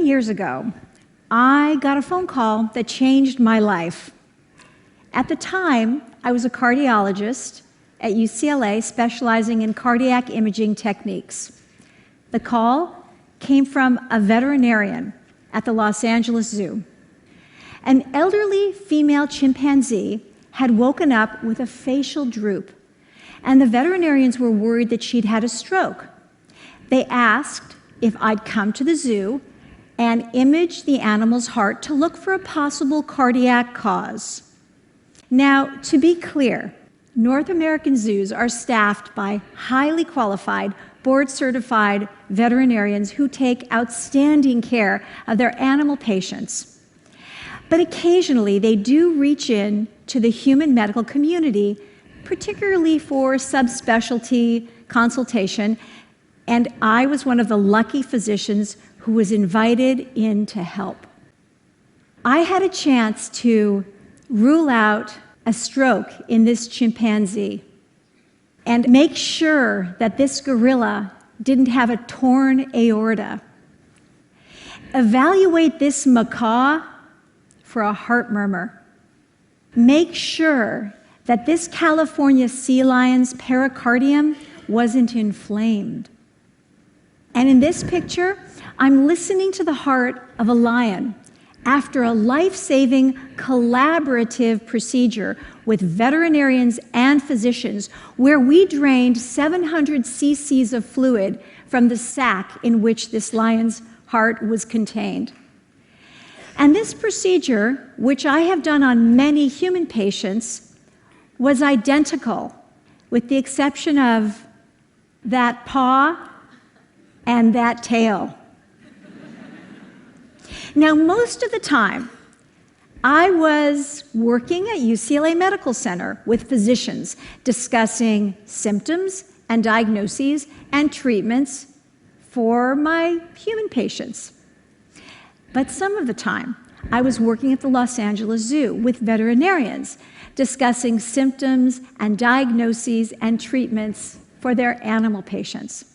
years ago, I got a phone call that changed my life. At the time, I was a cardiologist at UCLA specializing in cardiac imaging techniques. The call came from a veterinarian at the Los Angeles Zoo. An elderly female chimpanzee had woken up with a facial droop, and the veterinarians were worried that she'd had a stroke. They asked if I'd come to the zoo and image the animal's heart to look for a possible cardiac cause. Now, to be clear, North American zoos are staffed by highly qualified, board-certified veterinarians who take outstanding care of their animal patients. But occasionally, they do reach in to the human medical community, particularly for subspecialty consultation, and I was one of the lucky physicians who was invited in to help. I had a chance to rule out a stroke in this chimpanzee and make sure that this gorilla didn't have a torn aorta. Evaluate this macaw for a heart murmur. Make sure that this California sea lion's pericardium wasn't inflamed. And in this picture, I'm listening to the heart of a lion after a life-saving collaborative procedure with veterinarians and physicians where we drained 700 cc's of fluid from the sac in which this lion's heart was contained. And this procedure, which I have done on many human patients, was identical, with the exception of that paw and that tail. Now, most of the time, I was working at UCLA Medical Center with physicians discussing symptoms and diagnoses and treatments for my human patients. But some of the time, I was working at the Los Angeles Zoo with veterinarians discussing symptoms and diagnoses and treatments for their animal patients.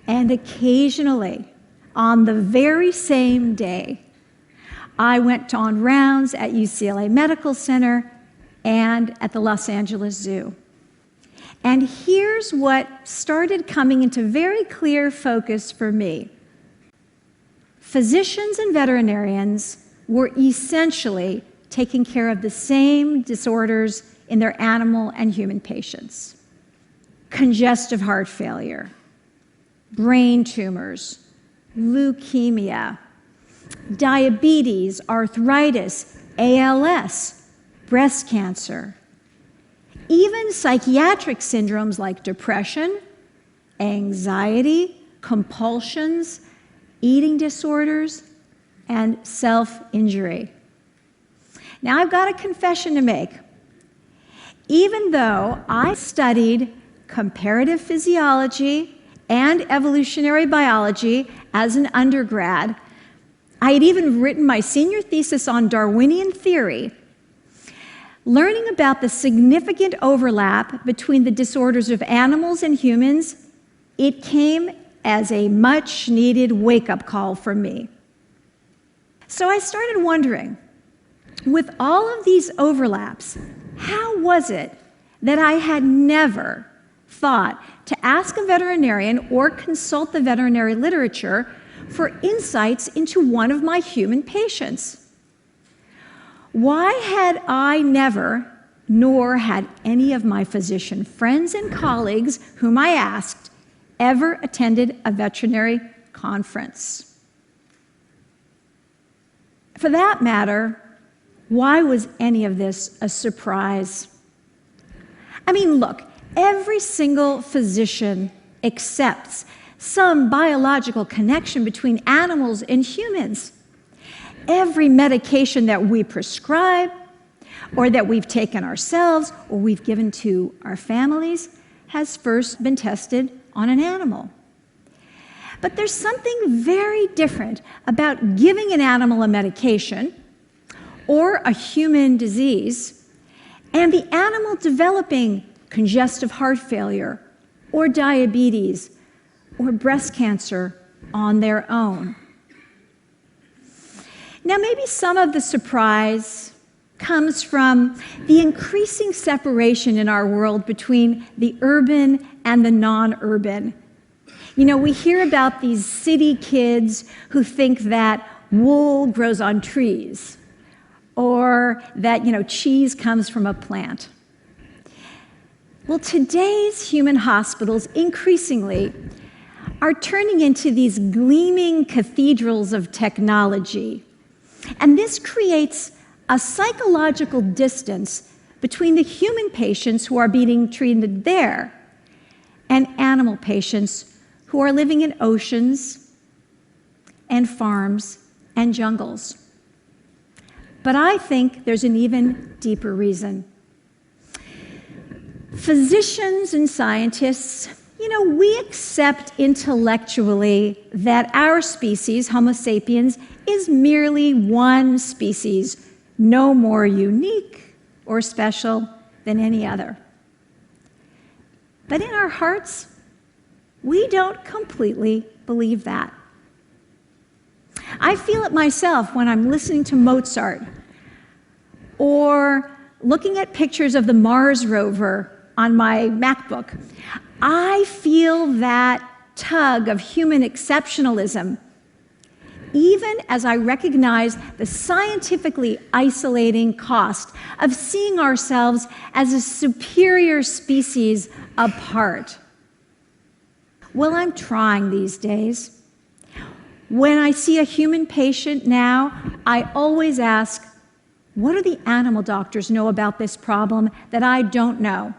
And occasionally, on the very same day, I went on rounds at UCLA Medical Center and at the Los Angeles Zoo. And here's what started coming into very clear focus for me. Physicians and veterinarians were essentially taking care of the same disorders in their animal and human patients. Congestive heart failure, brain tumors, leukemia, diabetes, arthritis, ALS, breast cancer, even psychiatric syndromes like depression, anxiety, compulsions, eating disorders, and self-injury. Now, I've got a confession to make. Even though I studied comparative physiology and evolutionary biology as an undergrad, I had even written my senior thesis on Darwinian theory. Learning about the significant overlap between the disorders of animals and humans, it came as a much-needed wake-up call for me. So I started wondering, with all of these overlaps, how was it that I had never thought to ask a veterinarian or consult the veterinary literature for insights into one of my human patients? Why had I never, nor had any of my physician friends and colleagues whom I asked, ever attended a veterinary conference? For that matter, why was any of this a surprise? I mean, look, every single physician accepts some biological connection between animals and humans. Every medication that we prescribe, or that we've taken ourselves, or we've given to our families, has first been tested on an animal. But there's something very different about giving an animal a medication or a human disease and the animal developing congestive heart failure or diabetes or breast cancer on their own. Now, maybe some of the surprise comes from the increasing separation in our world between the urban and the non-urban. You know, we hear about these city kids who think that wool grows on trees, or that, cheese comes from a plant. Well, today's human hospitals increasingly are turning into these gleaming cathedrals of technology. And this creates a psychological distance between the human patients who are being treated there and animal patients who are living in oceans and farms and jungles. But I think there's an even deeper reason. Physicians and scientists, we accept intellectually that our species, Homo sapiens, is merely one species, no more unique or special than any other. But in our hearts, we don't completely believe that. I feel it myself when I'm listening to Mozart or looking at pictures of the Mars rover on my MacBook. I feel that tug of human exceptionalism, even as I recognize the scientifically isolating cost of seeing ourselves as a superior species apart. Well, I'm trying these days. When I see a human patient now, I always ask, what do the animal doctors know about this problem that I don't know?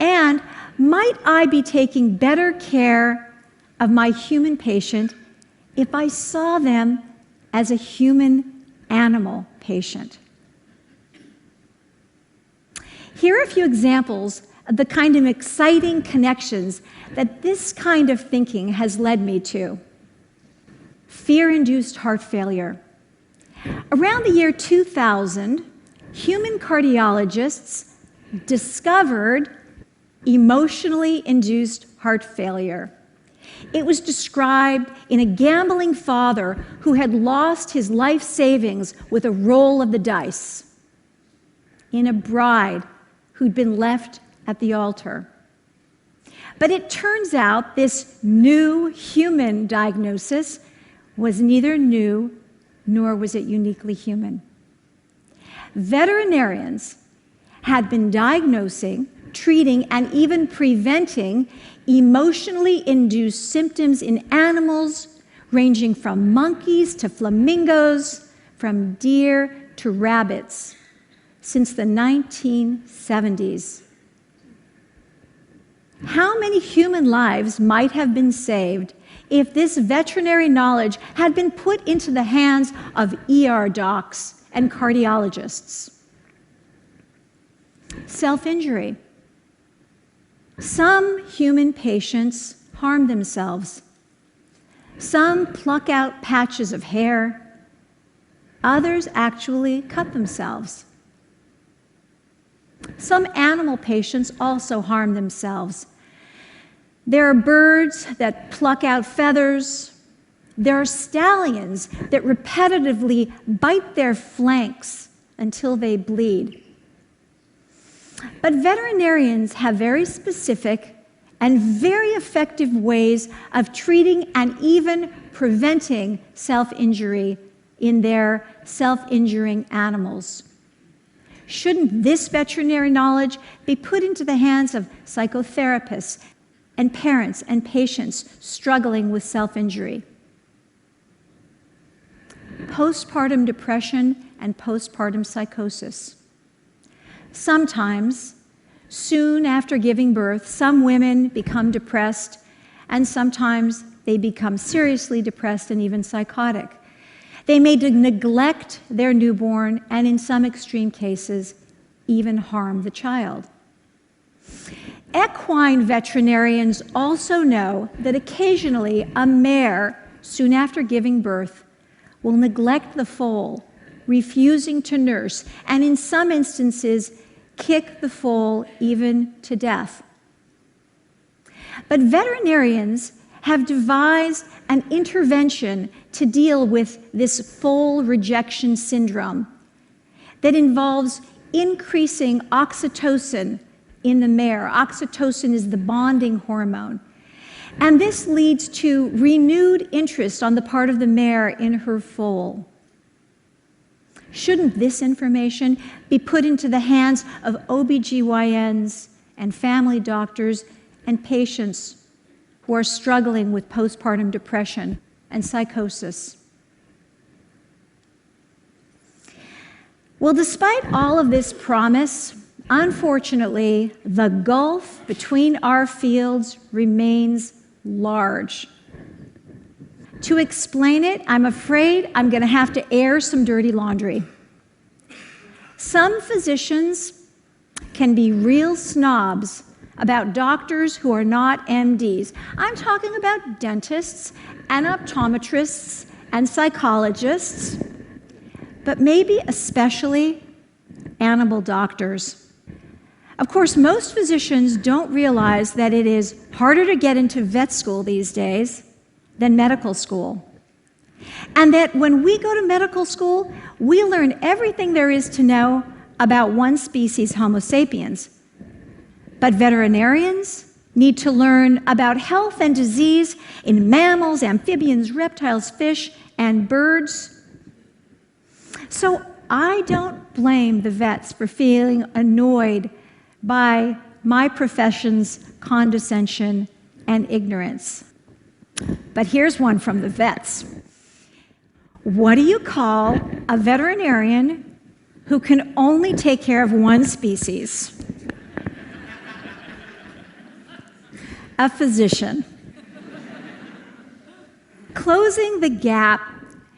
And might I be taking better care of my human patient if I saw them as a human-animal patient? Here are a few examples of the kind of exciting connections that this kind of thinking has led me to. Fear-induced heart failure. Around the year 2000, human cardiologists discovered emotionally induced heart failure. It was described in a gambling father who had lost his life savings with a roll of the dice, in a bride who'd been left at the altar. But it turns out this new human diagnosis was neither new nor was it uniquely human. Veterinarians had been diagnosing, treating, and even preventing emotionally induced symptoms in animals ranging from monkeys to flamingos, from deer to rabbits, since the 1970s. How many human lives might have been saved if this veterinary knowledge had been put into the hands of ER docs and cardiologists? Self-injury. Some human patients harm themselves. Some pluck out patches of hair. Others actually cut themselves. Some animal patients also harm themselves. There are birds that pluck out feathers. There are stallions that repetitively bite their flanks until they bleed. But veterinarians have very specific and very effective ways of treating and even preventing self-injury in their self-injuring animals. Shouldn't this veterinary knowledge be put into the hands of psychotherapists and parents and patients struggling with self-injury? Postpartum depression and postpartum psychosis. Sometimes, soon after giving birth, some women become depressed, and sometimes they become seriously depressed and even psychotic. They may neglect their newborn and, in some extreme cases, even harm the child. Equine veterinarians also know that occasionally a mare, soon after giving birth, will neglect the foal, refusing to nurse, and in some instances, kick the foal even to death. But veterinarians have devised an intervention to deal with this foal rejection syndrome that involves increasing oxytocin in the mare. Oxytocin is the bonding hormone. And this leads to renewed interest on the part of the mare in her foal. Shouldn't this information be put into the hands of OBGYNs and family doctors and patients who are struggling with postpartum depression and psychosis? Well, despite all of this promise, unfortunately, the gulf between our fields remains large. To explain it, I'm afraid I'm going to have to air some dirty laundry. Some physicians can be real snobs about doctors who are not MDs. I'm talking about dentists and optometrists and psychologists, but maybe especially animal doctors. Of course, most physicians don't realize that it is harder to get into vet school these days than medical school. And that when we go to medical school, we learn everything there is to know about one species, Homo sapiens. But veterinarians need to learn about health and disease in mammals, amphibians, reptiles, fish, and birds. So I don't blame the vets for feeling annoyed by my profession's condescension and ignorance. But here's one from the vets. What do you call a veterinarian who can only take care of one species? A physician. Closing the gap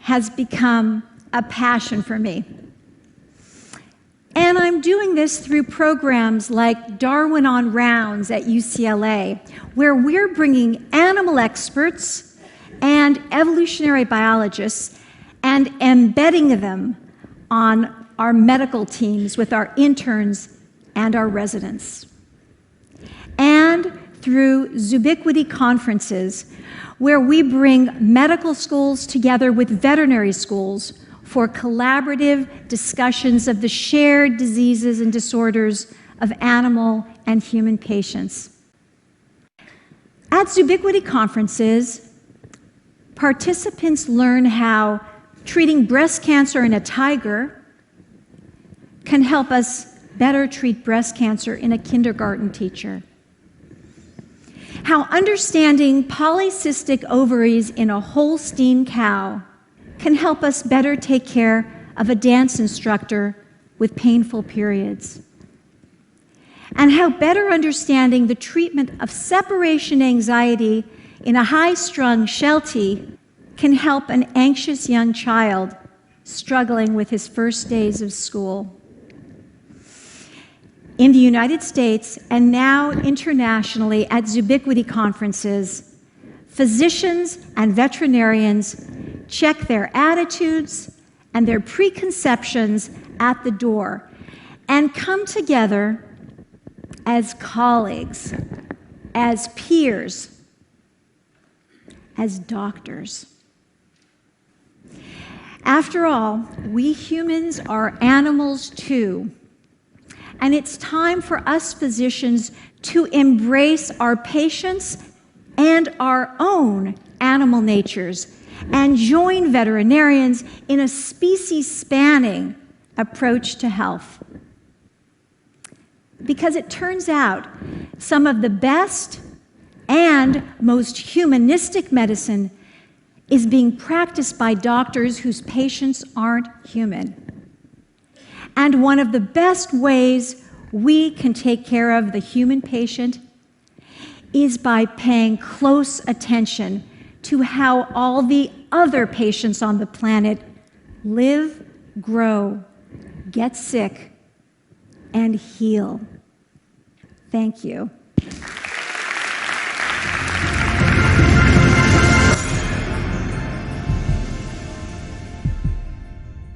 has become a passion for me. And I'm doing this through programs like Darwin on Rounds at UCLA, where we're bringing animal experts and evolutionary biologists and embedding them on our medical teams with our interns and our residents. And through Zubiquity conferences, where we bring medical schools together with veterinary schools for collaborative discussions of the shared diseases and disorders of animal and human patients. At Zubiquity conferences, participants learn how treating breast cancer in a tiger can help us better treat breast cancer in a kindergarten teacher. How understanding polycystic ovaries in a Holstein cow can help us better take care of a dance instructor with painful periods. And how better understanding the treatment of separation anxiety in a high-strung Sheltie can help an anxious young child struggling with his first days of school. In the United States, and now internationally at Zubiquity conferences, physicians and veterinarians check their attitudes and their preconceptions at the door and come together as colleagues, as peers, as doctors. After all, we humans are animals too. And it's time for us physicians to embrace our patients and our own animal natures and join veterinarians in a species-spanning approach to health. Because it turns out some of the best and most humanistic medicine is being practiced by doctors whose patients aren't human. And one of the best ways we can take care of the human patient is by paying close attention to how all the other patients on the planet live, grow, get sick, and heal. Thank you.